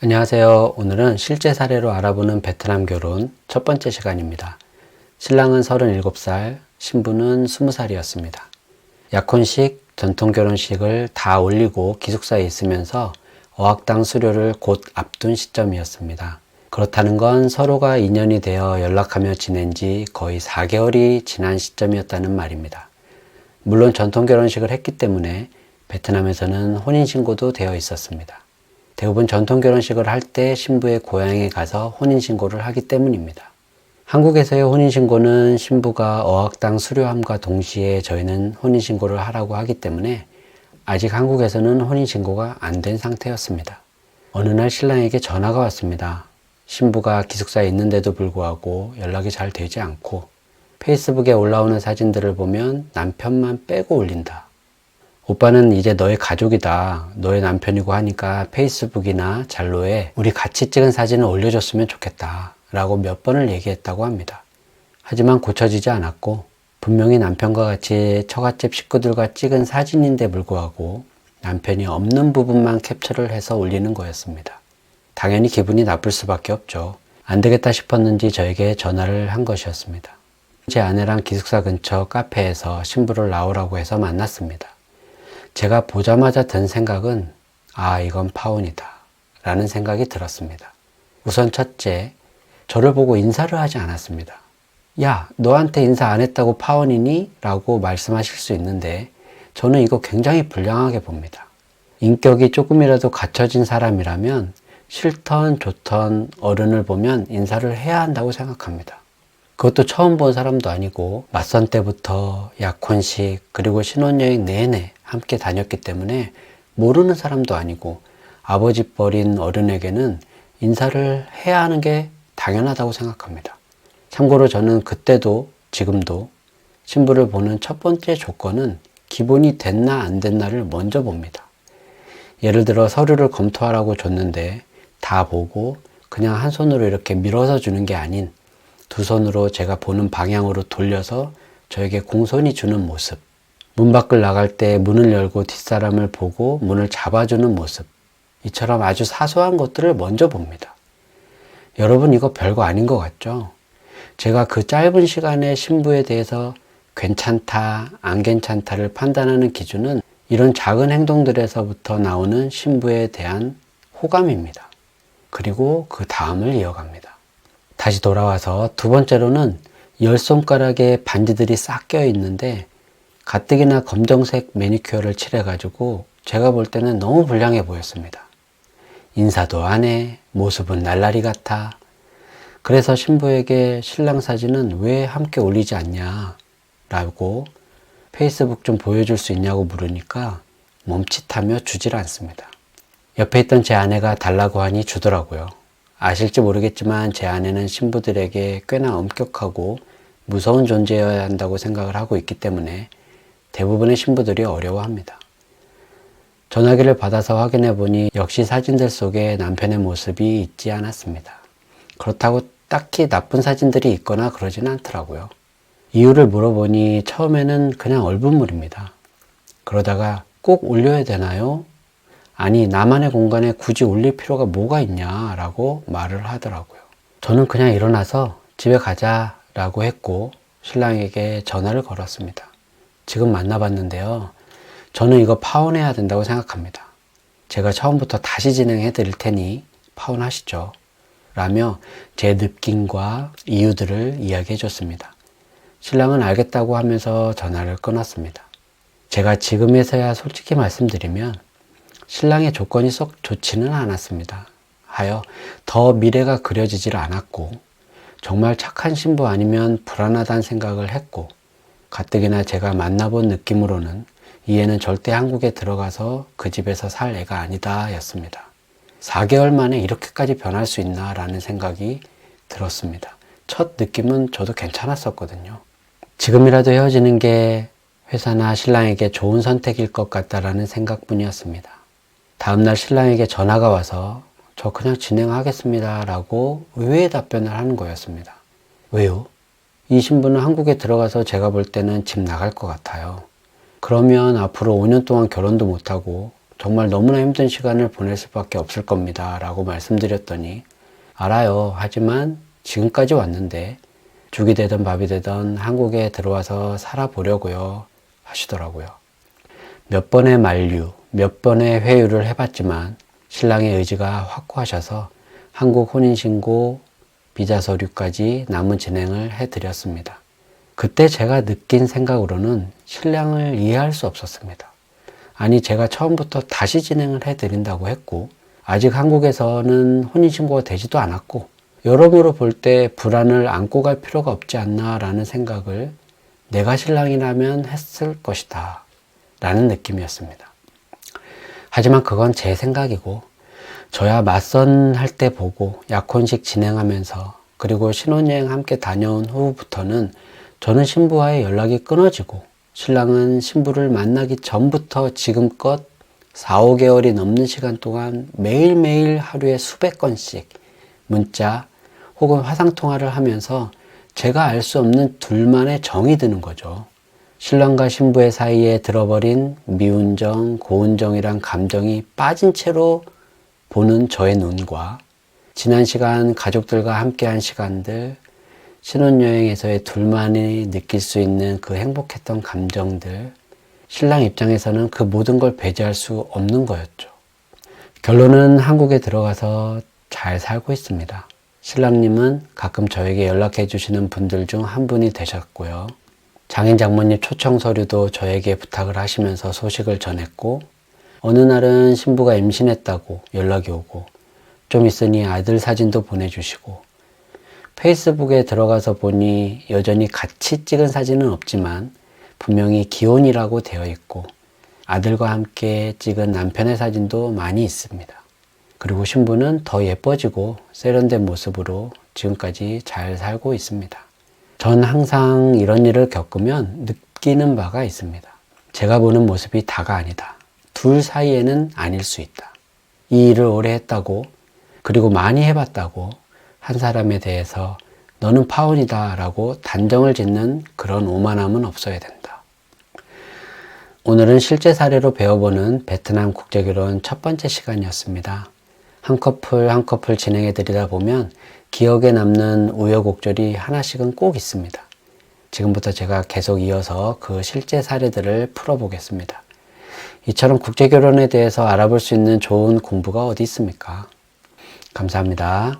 안녕하세요. 오늘은 실제 사례로 알아보는 베트남 결혼 첫 번째 시간입니다. 신랑은 37살, 신부는 20살이었습니다. 약혼식, 전통 결혼식을 다 올리고 기숙사에 있으면서 어학당 수료를 곧 앞둔 시점이었습니다. 그렇다는 건 서로가 인연이 되어 연락하며 지낸 지 거의 4개월이 지난 시점이었다는 말입니다. 물론 전통 결혼식을 했기 때문에 베트남에서는 혼인신고도 되어 있었습니다. 대부분 전통 결혼식을 할 때 신부의 고향에 가서 혼인신고를 하기 때문입니다. 한국에서의 혼인신고는 신부가 어학당 수료함과 동시에 저희는 혼인신고를 하라고 하기 때문에 아직 한국에서는 혼인신고가 안 된 상태였습니다. 어느 날 신랑에게 전화가 왔습니다. 신부가 기숙사에 있는데도 불구하고 연락이 잘 되지 않고 페이스북에 올라오는 사진들을 보면 남편만 빼고 올린다. 오빠는 이제 너의 가족이다. 너의 남편이고 하니까 페이스북이나 잘로에 우리 같이 찍은 사진을 올려줬으면 좋겠다. 라고 몇 번을 얘기했다고 합니다. 하지만 고쳐지지 않았고 분명히 남편과 같이 처갓집 식구들과 찍은 사진인데 불구하고 남편이 없는 부분만 캡처를 해서 올리는 거였습니다. 당연히 기분이 나쁠 수밖에 없죠. 안 되겠다 싶었는지 저에게 전화를 한 것이었습니다. 제 아내랑 기숙사 근처 카페에서 신부를 나오라고 해서 만났습니다. 제가 보자마자 든 생각은 이건 파혼이다 라는 생각이 들었습니다. 우선 첫째, 저를 보고 인사를 하지 않았습니다. 야, 너한테 인사 안 했다고 파혼이니? 라고 말씀하실 수 있는데 저는 이거 굉장히 불량하게 봅니다. 인격이 조금이라도 갖춰진 사람이라면 싫던 좋던 어른을 보면 인사를 해야 한다고 생각합니다. 그것도 처음 본 사람도 아니고 맞선 때부터 약혼식 그리고 신혼여행 내내 함께 다녔기 때문에 모르는 사람도 아니고 아버지 뻘인 어른에게는 인사를 해야 하는 게 당연하다고 생각합니다. 참고로 저는 그때도 지금도 신부를 보는 첫 번째 조건은 기본이 됐나 안 됐나를 먼저 봅니다. 예를 들어 서류를 검토하라고 줬는데 다 보고 그냥 한 손으로 이렇게 밀어서 주는 게 아닌 두 손으로 제가 보는 방향으로 돌려서 저에게 공손히 주는 모습, 문 밖을 나갈 때 문을 열고 뒷사람을 보고 문을 잡아주는 모습, 이처럼 아주 사소한 것들을 먼저 봅니다. 여러분, 이거 별거 아닌 것 같죠? 제가 그 짧은 시간에 신부에 대해서 괜찮다, 안 괜찮다를 판단하는 기준은 이런 작은 행동들에서부터 나오는 신부에 대한 호감입니다. 그리고 그 다음을 이어갑니다. 다시 돌아와서 두 번째로는 10손가락에 반지들이 싹 껴 있는데 가뜩이나 검정색 매니큐어를 칠해가지고 제가 볼 때는 너무 불량해 보였습니다. 인사도 안 해, 모습은 날라리 같아. 그래서 신부에게 신랑 사진은 왜 함께 올리지 않냐 라고 페이스북 좀 보여줄 수 있냐고 물으니까 멈칫하며 주질 않습니다. 옆에 있던 제 아내가 달라고 하니 주더라고요. 아실지 모르겠지만 제 아내는 신부들에게 꽤나 엄격하고 무서운 존재여야 한다고 생각을 하고 있기 때문에 대부분의 신부들이 어려워합니다. 전화기를 받아서 확인해 보니 역시 사진들 속에 남편의 모습이 있지 않았습니다. 그렇다고 딱히 나쁜 사진들이 있거나 그러지는 않더라고요. 이유를 물어보니 처음에는 그냥 얼굴물입니다. 그러다가 꼭 올려야 되나요? 아니, 나만의 공간에 굳이 올릴 필요가 뭐가 있냐 라고 말을 하더라고요. 저는 그냥 일어나서 집에 가자 라고 했고 신랑에게 전화를 걸었습니다. 지금 만나봤는데요. 저는 이거 파혼해야 된다고 생각합니다. 제가 처음부터 다시 진행해 드릴 테니 파혼하시죠. 라며 제 느낌과 이유들을 이야기해 줬습니다. 신랑은 알겠다고 하면서 전화를 끊었습니다. 제가 지금에서야 솔직히 말씀드리면 신랑의 조건이 썩 좋지는 않았습니다. 하여 더 미래가 그려지질 않았고 정말 착한 신부 아니면 불안하다는 생각을 했고 가뜩이나 제가 만나본 느낌으로는 이 애는 절대 한국에 들어가서 그 집에서 살 애가 아니다 였습니다. 4개월 만에 이렇게까지 변할 수 있나 라는 생각이 들었습니다. 첫 느낌은 저도 괜찮았었거든요. 지금이라도 헤어지는 게 회사나 신랑에게 좋은 선택일 것 같다라는 생각뿐이었습니다. 다음날 신랑에게 전화가 와서 저 그냥 진행하겠습니다 라고 의외의 답변을 하는 거였습니다. 왜요? 이 신부는 한국에 들어가서 제가 볼 때는 집 나갈 것 같아요. 그러면 앞으로 5년 동안 결혼도 못하고 정말 너무나 힘든 시간을 보낼 수밖에 없을 겁니다 라고 말씀드렸더니 알아요. 하지만 지금까지 왔는데 죽이 되든 밥이 되든 한국에 들어와서 살아보려고요 하시더라고요. 몇 번의 만류, 몇 번의 회유를 해봤지만 신랑의 의지가 확고하셔서 한국 혼인신고, 비자 서류까지 남은 진행을 해드렸습니다. 그때 제가 느낀 생각으로는 신랑을 이해할 수 없었습니다. 아니, 제가 처음부터 다시 진행을 해드린다고 했고 아직 한국에서는 혼인신고가 되지도 않았고 여러모로 볼 때 불안을 안고 갈 필요가 없지 않나 라는 생각을 내가 신랑이라면 했을 것이다 라는 느낌이었습니다. 하지만 그건 제 생각이고 저야 맞선 할 때 보고 약혼식 진행하면서 그리고 신혼여행 함께 다녀온 후부터는 저는 신부와의 연락이 끊어지고 신랑은 신부를 만나기 전부터 지금껏 4, 5개월이 넘는 시간 동안 매일매일 하루에 수백 건씩 문자 혹은 화상통화를 하면서 제가 알 수 없는 둘만의 정이 드는 거죠. 신랑과 신부의 사이에 들어버린 미운정, 고운정이란 감정이 빠진 채로 보는 저의 눈과 지난 시간 가족들과 함께한 시간들, 신혼여행에서의 둘만이 느낄 수 있는 그 행복했던 감정들, 신랑 입장에서는 그 모든 걸 배제할 수 없는 거였죠. 결론은 한국에 들어가서 잘 살고 있습니다. 신랑님은 가끔 저에게 연락해 주시는 분들 중 한 분이 되셨고요. 장인 장모님 초청 서류도 저에게 부탁을 하시면서 소식을 전했고 어느 날은 신부가 임신했다고 연락이 오고 좀 있으니 아들 사진도 보내주시고 페이스북에 들어가서 보니 여전히 같이 찍은 사진은 없지만 분명히 기혼이라고 되어 있고 아들과 함께 찍은 남편의 사진도 많이 있습니다. 그리고 신부는 더 예뻐지고 세련된 모습으로 지금까지 잘 살고 있습니다. 전 항상 이런 일을 겪으면 느끼는 바가 있습니다. 제가 보는 모습이 다가 아니다. 둘 사이에는 아닐 수 있다. 이 일을 오래 했다고 그리고 많이 해봤다고 한 사람에 대해서 너는 파혼이다 라고 단정을 짓는 그런 오만함은 없어야 된다. 오늘은 실제 사례로 배워보는 베트남 국제결혼 첫 번째 시간이었습니다. 한 커플 한 커플 진행해 드리다 보면 기억에 남는 우여곡절이 하나씩은 꼭 있습니다. 지금부터 제가 계속 이어서 그 실제 사례들을 풀어보겠습니다. 이처럼 국제결혼에 대해서 알아볼 수 있는 좋은 공부가 어디 있습니까? 감사합니다.